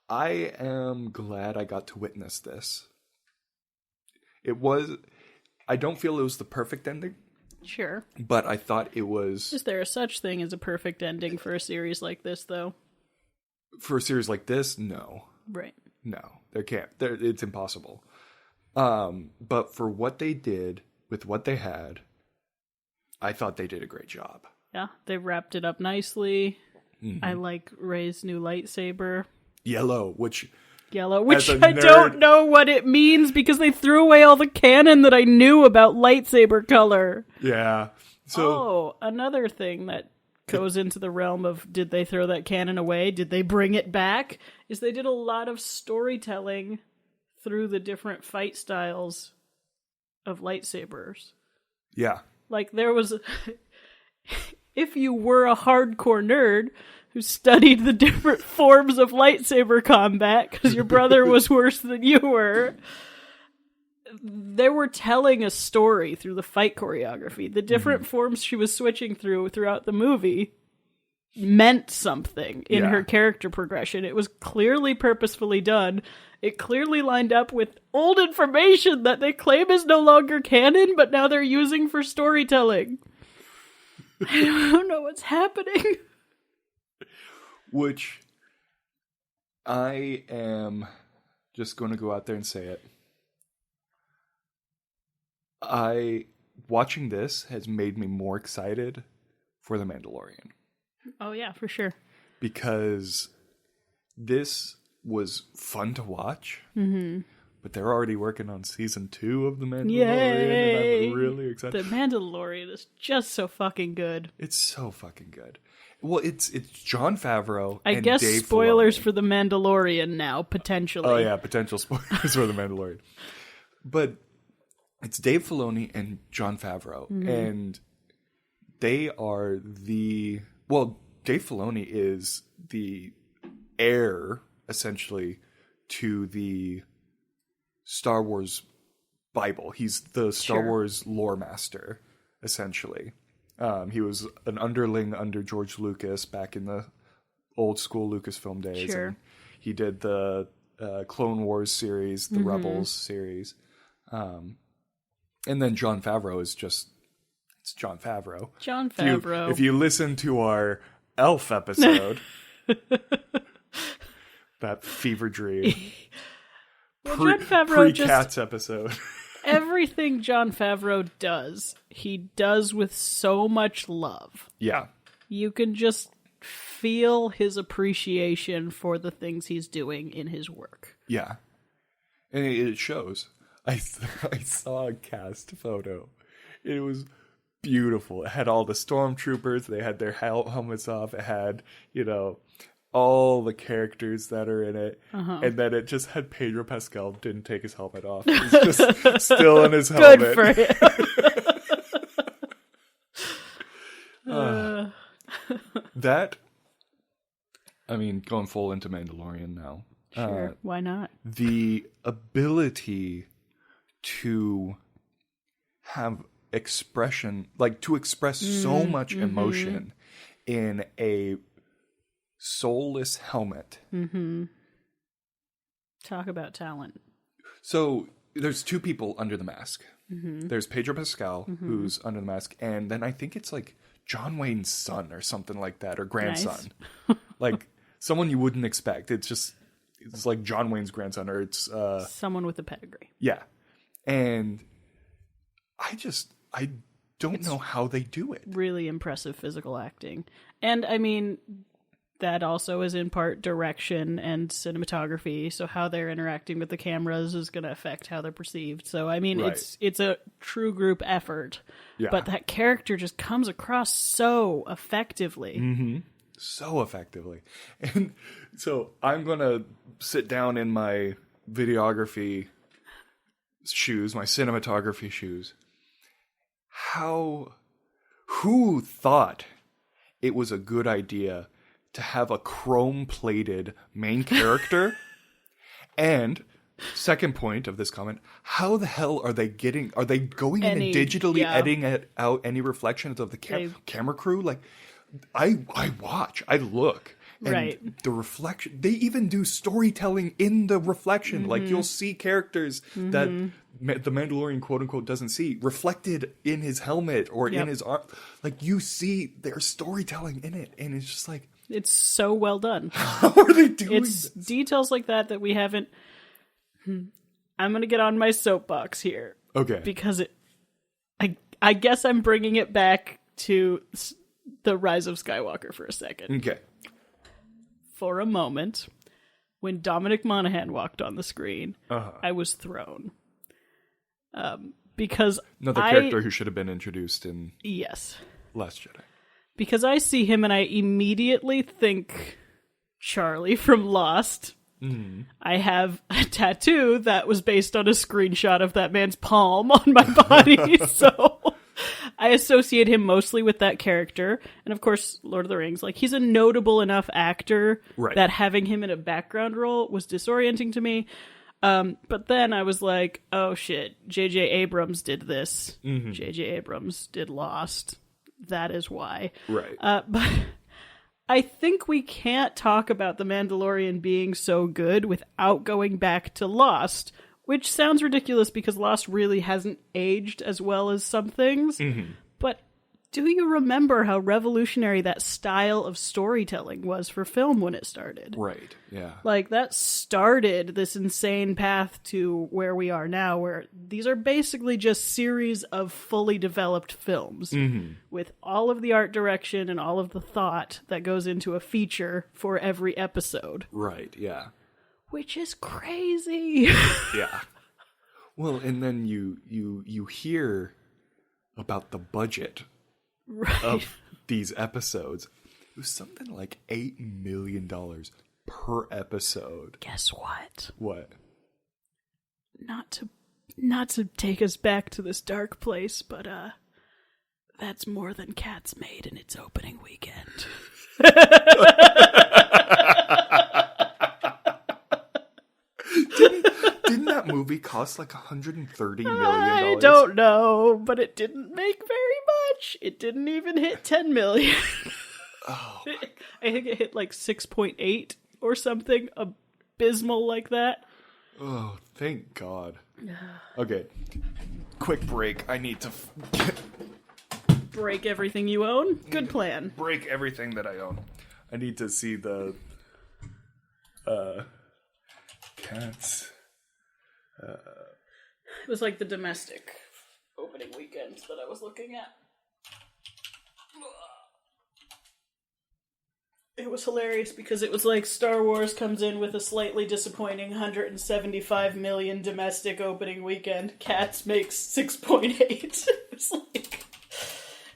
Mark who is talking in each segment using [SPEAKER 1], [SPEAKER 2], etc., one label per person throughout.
[SPEAKER 1] I am glad I got to witness this. I don't feel it was the perfect ending.
[SPEAKER 2] Sure.
[SPEAKER 1] But I thought it was...
[SPEAKER 2] Is there a such thing as a perfect ending for a series like this, though?
[SPEAKER 1] For a series like this, no.
[SPEAKER 2] Right.
[SPEAKER 1] No, there can't. It's impossible. But for what they did with what they had, I thought they did a great job.
[SPEAKER 2] Yeah, they wrapped it up nicely.
[SPEAKER 1] Mm-hmm.
[SPEAKER 2] I like Rey's new lightsaber.
[SPEAKER 1] Yellow, which
[SPEAKER 2] I don't know what it means because they threw away all the canon that I knew about lightsaber color.
[SPEAKER 1] Yeah. So
[SPEAKER 2] another thing that goes into the realm of did they throw that canon away? Did they bring it back? Is they did a lot of storytelling through the different fight styles of lightsabers.
[SPEAKER 1] Yeah.
[SPEAKER 2] Like there was... if you were a hardcore nerd who studied the different forms of lightsaber combat, because your brother was worse than you were, they were telling a story through the fight choreography. The different forms she was switching throughout the movie meant something in her character progression. It was clearly purposefully done. It clearly lined up with old information that they claim is no longer canon, but now they're using for storytelling. I don't know what's happening.
[SPEAKER 1] Which I am just going to go out there and say it. Watching this has made me more excited for The Mandalorian.
[SPEAKER 2] Oh yeah, for sure.
[SPEAKER 1] Because this was fun to watch.
[SPEAKER 2] Mm-hmm.
[SPEAKER 1] But they're already working on season 2 of The Mandalorian.
[SPEAKER 2] Yay!
[SPEAKER 1] And I'm really excited.
[SPEAKER 2] The Mandalorian is just so fucking good.
[SPEAKER 1] It's so fucking good. Well, it's Jon Favreau
[SPEAKER 2] I
[SPEAKER 1] and
[SPEAKER 2] guess
[SPEAKER 1] Dave
[SPEAKER 2] spoilers
[SPEAKER 1] Filoni.
[SPEAKER 2] for The Mandalorian now, potentially.
[SPEAKER 1] Oh yeah, potential spoilers for The Mandalorian. But it's Dave Filoni and Jon Favreau.
[SPEAKER 2] Mm-hmm.
[SPEAKER 1] And they are Dave Filoni is the heir, essentially, to the Star Wars Bible. He's the Star Wars lore master, essentially. He was an underling under George Lucas back in the old school Lucasfilm days.
[SPEAKER 2] Sure.
[SPEAKER 1] And he did the Clone Wars series, the Rebels series. And then Jon Favreau is just... It's Jon Favreau.
[SPEAKER 2] Jon Favreau.
[SPEAKER 1] If you listen to our Elf episode... that fever dream...
[SPEAKER 2] Jon Favreau
[SPEAKER 1] pre-Cats episode.
[SPEAKER 2] Everything Jon Favreau does, he does with so much love.
[SPEAKER 1] Yeah.
[SPEAKER 2] You can just feel his appreciation for the things he's doing in his work.
[SPEAKER 1] Yeah. And it shows. I saw a cast photo. It was beautiful. It had all the stormtroopers. They had their helmets off. It had, all the characters that are in it. Uh-huh. And then it just had Pedro Pascal didn't take his helmet off. He's just still in his helmet.
[SPEAKER 2] Good for him.
[SPEAKER 1] Going full into Mandalorian now.
[SPEAKER 2] Sure, why not?
[SPEAKER 1] The ability to have expression, to express so much emotion in a soulless helmet.
[SPEAKER 2] Mm-hmm. Talk about talent.
[SPEAKER 1] So there's 2 people under the mask.
[SPEAKER 2] Mm-hmm.
[SPEAKER 1] There's Pedro Pascal, who's under the mask, and then I think it's John Wayne's son or something like that, or grandson. Nice. Someone you wouldn't expect. It's like John Wayne's grandson, or it's
[SPEAKER 2] someone with a pedigree.
[SPEAKER 1] Yeah. And I don't know how they do it.
[SPEAKER 2] Really impressive physical acting. And that also is in part direction and cinematography. So how they're interacting with the cameras is going to affect how they're perceived. So, right. It's a true group effort. Yeah. But that character just comes across so effectively.
[SPEAKER 1] Mm-hmm. So effectively. And so I'm going to sit down in my videography shoes, my cinematography shoes. Who thought it was a good idea to have a chrome-plated main character? And second point of this comment, how the hell are they going in and digitally editing out any reflections of the camera crew? I look, And
[SPEAKER 2] Right.
[SPEAKER 1] the reflection, they even do storytelling in the reflection. Like, you'll see characters that the Mandalorian, quote unquote, doesn't see reflected in his helmet or in his arm. Like, you see their storytelling in it. And it's just like,
[SPEAKER 2] It's so well done.
[SPEAKER 1] how are they doing
[SPEAKER 2] It's
[SPEAKER 1] this?
[SPEAKER 2] details like that we haven't. I'm going to get on my soapbox here.
[SPEAKER 1] Okay.
[SPEAKER 2] Because I guess I'm bringing it back to the Rise of Skywalker for a second.
[SPEAKER 1] Okay.
[SPEAKER 2] For a moment, when Dominic Monaghan walked on the screen, I was thrown. Because
[SPEAKER 1] Another character who should have been introduced in
[SPEAKER 2] Yes.
[SPEAKER 1] Last Jedi.
[SPEAKER 2] Because I see him and I immediately think Charlie from Lost. I have a tattoo that was based on a screenshot of that man's palm on my body, so I associate him mostly with that character. And of course, Lord of the Rings, like, he's a notable enough actor that having him in a background role was disorienting to me. But then I was like, oh shit, J.J. Abrams did this. J.J. Abrams did Lost. That is why.
[SPEAKER 1] Right.
[SPEAKER 2] But I think we can't talk about The Mandalorian being so good without going back to Lost, which sounds ridiculous because Lost really hasn't aged as well as some things. But do you remember how revolutionary that style of storytelling was for film when it started?
[SPEAKER 1] Right, yeah.
[SPEAKER 2] Like, that started this insane path to where we are now, where these are basically just series of fully developed films with all of the art direction and all of the thought that goes into a feature for every episode.
[SPEAKER 1] Right, yeah.
[SPEAKER 2] Which is crazy.
[SPEAKER 1] Yeah. Well, and then you hear about the budget of these episodes. It was something like $8 million per episode.
[SPEAKER 2] Guess what?
[SPEAKER 1] What?
[SPEAKER 2] Not to take us back to this dark place, but that's more than Cats made in its opening weekend.
[SPEAKER 1] Didn't that movie cost like $130 million?
[SPEAKER 2] I don't know, but it didn't make very much. It didn't even hit 10 million.
[SPEAKER 1] Oh.
[SPEAKER 2] I think it hit like 6.8 or something abysmal like that.
[SPEAKER 1] Oh, thank God. Okay. Quick break. I need to
[SPEAKER 2] Break everything you own? Good plan.
[SPEAKER 1] break everything that I own. I need to see the Cats.
[SPEAKER 2] It was like the domestic opening weekend that I was looking at. It was hilarious because it was like Star Wars comes in with a slightly disappointing 175 million domestic opening weekend. Cats makes 6.8. It's like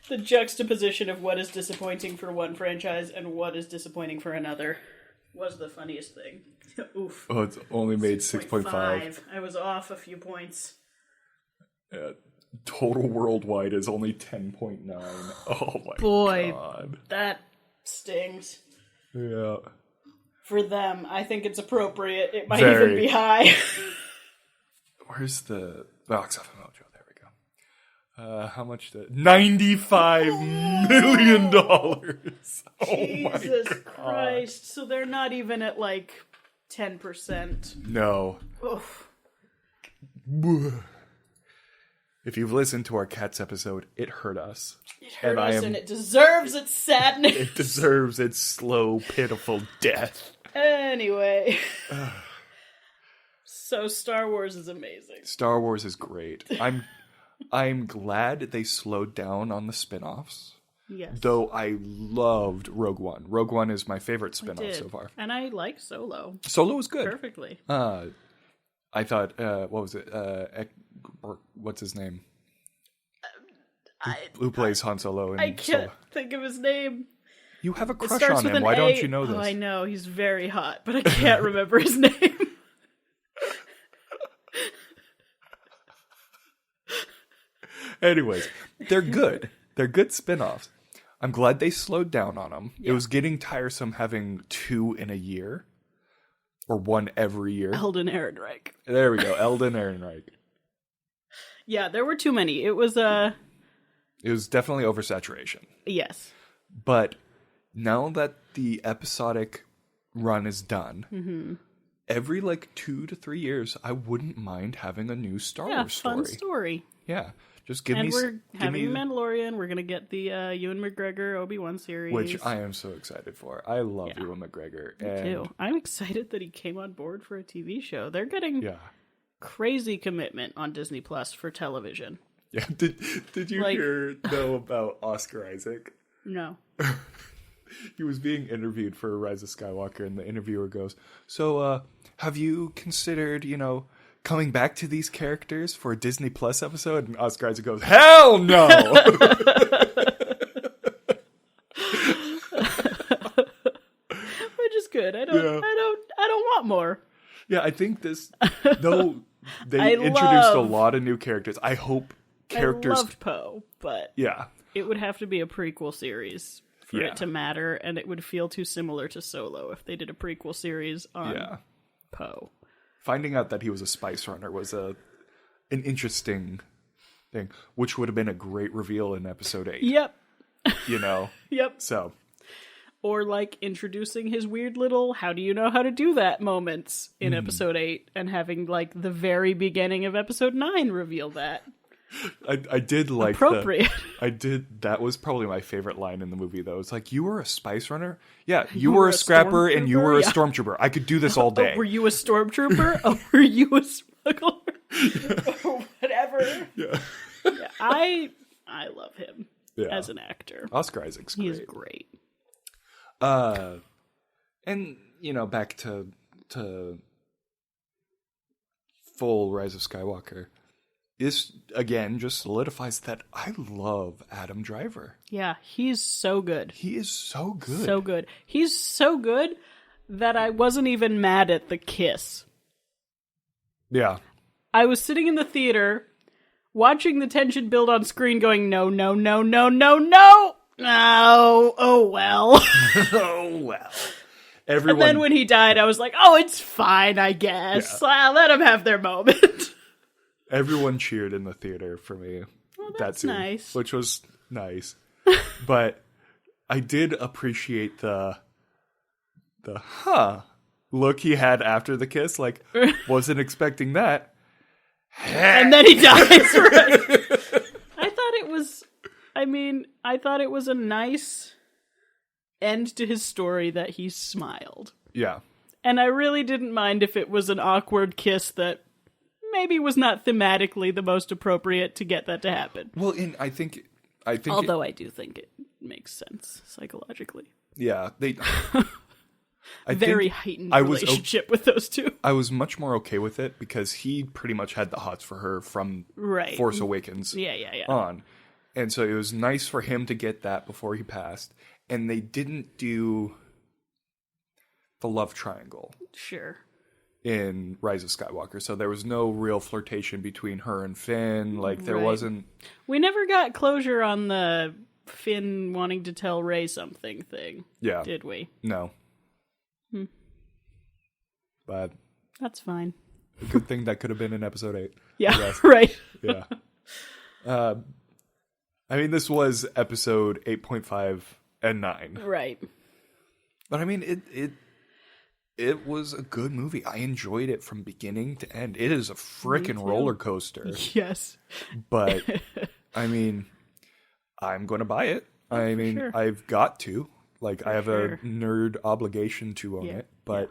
[SPEAKER 2] the juxtaposition of what is disappointing for one franchise and what is disappointing for another was the funniest thing. Oof.
[SPEAKER 1] Oh, it's only made 6.5.
[SPEAKER 2] I was off a few points.
[SPEAKER 1] Total worldwide is only 10.9. Oh my
[SPEAKER 2] Boy,
[SPEAKER 1] God.
[SPEAKER 2] that stings.
[SPEAKER 1] Yeah.
[SPEAKER 2] For them, I think it's appropriate. It might
[SPEAKER 1] Very.
[SPEAKER 2] even be high.
[SPEAKER 1] Where's the box office mojo? There we go. How much did $95 million? Oh my
[SPEAKER 2] Jesus
[SPEAKER 1] God.
[SPEAKER 2] Christ. So they're not even at like 10%.
[SPEAKER 1] No.
[SPEAKER 2] Oof.
[SPEAKER 1] If you've listened to our Cats episode, it hurt us.
[SPEAKER 2] It hurt us and it deserves its sadness.
[SPEAKER 1] It deserves its slow, pitiful death.
[SPEAKER 2] Anyway. So Star Wars is amazing.
[SPEAKER 1] Star Wars is great. I'm glad they slowed down on the spin-offs.
[SPEAKER 2] Yes.
[SPEAKER 1] Though I loved Rogue One. Rogue One is my favorite spin-off so far.
[SPEAKER 2] And I like Solo.
[SPEAKER 1] Solo was good.
[SPEAKER 2] Perfectly.
[SPEAKER 1] I thought, what was it? What's his name? Who plays Han Solo?
[SPEAKER 2] I can't think of his name.
[SPEAKER 1] You have a
[SPEAKER 2] It
[SPEAKER 1] crush
[SPEAKER 2] starts
[SPEAKER 1] on
[SPEAKER 2] with
[SPEAKER 1] him.
[SPEAKER 2] an
[SPEAKER 1] Why
[SPEAKER 2] A.
[SPEAKER 1] don't you know this?
[SPEAKER 2] Oh, I know. He's very hot, but I can't remember his name.
[SPEAKER 1] Anyways, they're good. They're good spin-offs. I'm glad they slowed down on them. Yeah. It was getting tiresome having 2 in a year. Or 1 every year.
[SPEAKER 2] Eldon Ehrenreich.
[SPEAKER 1] There we go. Eldon Ehrenreich.
[SPEAKER 2] Yeah, there were too many. It was
[SPEAKER 1] It was definitely oversaturation.
[SPEAKER 2] Yes.
[SPEAKER 1] But now that the episodic run is done, every like 2 to 3 years, I wouldn't mind having a new Star Wars story.
[SPEAKER 2] Fun story.
[SPEAKER 1] Yeah, just give
[SPEAKER 2] And
[SPEAKER 1] me.
[SPEAKER 2] we're having Mandalorian. We're gonna get the Ewan McGregor Obi-Wan series,
[SPEAKER 1] which I am so excited for. I love Ewan McGregor.
[SPEAKER 2] Me too. I'm excited that he came on board for a TV show. They're getting crazy commitment on Disney Plus for television.
[SPEAKER 1] Yeah. Did you hear though about Oscar Isaac?
[SPEAKER 2] No.
[SPEAKER 1] He was being interviewed for Rise of Skywalker, and the interviewer goes, "So, have you considered, coming back to these characters for a Disney Plus episode?" And Oscar Isaac goes, "Hell no!"
[SPEAKER 2] Which is good. I don't want more.
[SPEAKER 1] Yeah, I think this. Though they introduced a lot of new characters. I hope characters.
[SPEAKER 2] I loved Poe, but it would have to be a prequel series for it to matter, and it would feel too similar to Solo if they did a prequel series on Poe.
[SPEAKER 1] Finding out that he was a spice runner was an interesting thing, which would have been a great reveal in episode 8.
[SPEAKER 2] Yep.
[SPEAKER 1] Yep. So.
[SPEAKER 2] Or like introducing his weird little "how do you know how to do that" moments in episode 8, and having like the very beginning of episode 9 reveal that.
[SPEAKER 1] I did like
[SPEAKER 2] appropriate.
[SPEAKER 1] That was probably my favorite line in the movie, though. It's like, you were a spice runner? Yeah, you were a scrapper and you were a stormtrooper. I could do this all day.
[SPEAKER 2] Oh, were you a stormtrooper? Oh, were you a smuggler? Or whatever. Yeah. I love him as an actor.
[SPEAKER 1] Oscar Isaac's great.
[SPEAKER 2] He's great.
[SPEAKER 1] And, back to full Rise of Skywalker. This, again, just solidifies that I love Adam Driver.
[SPEAKER 2] Yeah, he's so good.
[SPEAKER 1] He is so good.
[SPEAKER 2] So good. He's so good that I wasn't even mad at the kiss.
[SPEAKER 1] Yeah.
[SPEAKER 2] I was sitting in the theater, watching the tension build on screen, going, no, no, no, no, no, no! No! Oh, well.
[SPEAKER 1] Oh, well.
[SPEAKER 2] And then when he died, I was like, oh, it's fine, I guess. Yeah. Let them have their moment.
[SPEAKER 1] Everyone cheered in the theater for me.
[SPEAKER 2] Well, that's nice.
[SPEAKER 1] Which was nice. But I did appreciate the look he had after the kiss. Like, wasn't expecting that.
[SPEAKER 2] And then he dies, right? I thought it was a nice end to his story that he smiled.
[SPEAKER 1] Yeah.
[SPEAKER 2] And I really didn't mind if it was an awkward kiss that maybe was not thematically the most appropriate to get that to happen.
[SPEAKER 1] Well, I think
[SPEAKER 2] although I do think it makes sense psychologically.
[SPEAKER 1] Yeah,
[SPEAKER 2] very heightened relationship with those two.
[SPEAKER 1] I was much more okay with it because he pretty much had the hots for her from Force Awakens on. And so it was nice for him to get that before he passed. And they didn't do the love triangle.
[SPEAKER 2] Sure.
[SPEAKER 1] In Rise of Skywalker. So there was no real flirtation between her and Finn. Like, there wasn't...
[SPEAKER 2] We never got closure on the Finn wanting to tell Rey something thing.
[SPEAKER 1] Yeah.
[SPEAKER 2] Did we?
[SPEAKER 1] No. But...
[SPEAKER 2] That's fine.
[SPEAKER 1] A good thing that could have been in episode 8.
[SPEAKER 2] Yeah, right.
[SPEAKER 1] Yeah. I mean, this was episode 8.5 and 9.
[SPEAKER 2] Right.
[SPEAKER 1] But I mean, it was a good movie. I enjoyed it from beginning to end. It is a frickin' roller coaster.
[SPEAKER 2] Yes.
[SPEAKER 1] But, I mean, I'm going to buy it. I mean, I've got to. Like, I have a nerd obligation to own it. But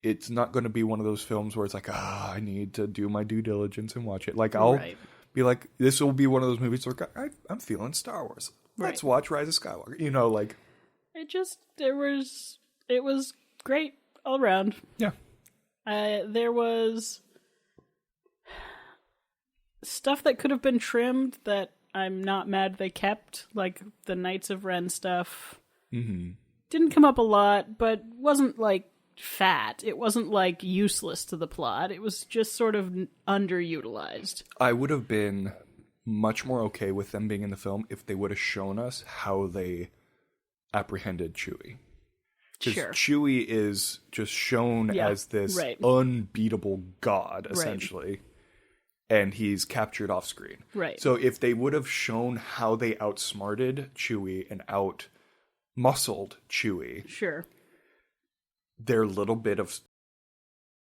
[SPEAKER 1] it's not going to be one of those films where it's like, I need to do my due diligence and watch it. Like, I'll be like, this will be one of those movies where I'm feeling Star Wars. Let's watch Rise of Skywalker. Like...
[SPEAKER 2] It was great all around.
[SPEAKER 1] Yeah.
[SPEAKER 2] There was stuff that could have been trimmed that I'm not mad they kept, like the Knights of Ren stuff.
[SPEAKER 1] Mm-hmm.
[SPEAKER 2] Didn't come up a lot, but wasn't like fat. It wasn't like useless to the plot. It was just sort of underutilized.
[SPEAKER 1] I would have been much more okay with them being in the film if they would have shown us how they apprehended Chewie. Because Chewie is just shown as this unbeatable god, essentially. And he's captured off screen.
[SPEAKER 2] Right.
[SPEAKER 1] So if they would have shown how they outsmarted Chewie and muscled Chewie.
[SPEAKER 2] Sure.
[SPEAKER 1] Their little bit of